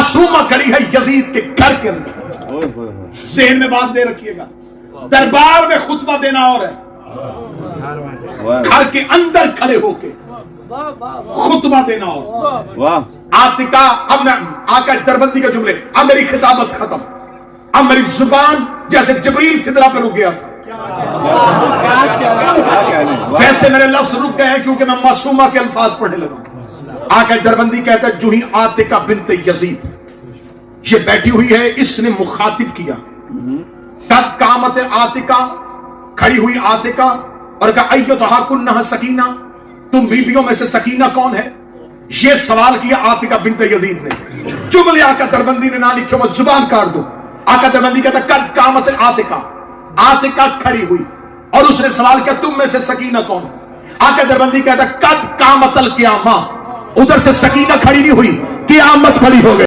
मासूमा खड़ी है यजीद के घर के अंदर। ज़हन में बात दे रखिएगा, दरबार में खुतबा देना और है, घर के अंदर खड़े होके खुतबा देना और। आतिका, अब मैं आका दरबंदी के जुमले, अब मेरी खिताबत खत्म, अब मेरी जुबान जैसे जबरील सिदरा पर रुक गया था, वैसे मेरे लफ्ज रुक गए हैं क्योंकि मैं मासूमा के अल्फाज पढ़ने लगा। आका दरबंदी कहता है, जूही आतिका बिन्त यजीद ये बैठी हुई है, इसने मुखातिब किया, कद कामत आतिका, खड़ी हुई आतिका, और कहा अय्युतहा कुन्ना सकीना, तुम बीवियों में से सकीना कौन है? ये सवाल किया आतिका बिन्त यजीद ने। जुमले आका दरबंदी ने ना लिखे, वो जुबान काट दो। आका दरबंदी कहता कद कामत आतिका, आतिका खड़ी हुई और उसने सवाल किया तुम में से सकीना कौन है? आका दरबंदी कहता कद कामतल क़ियामा, उधर से सकीना खड़ी नहीं हुई, क़ियामत खड़ी हो गई।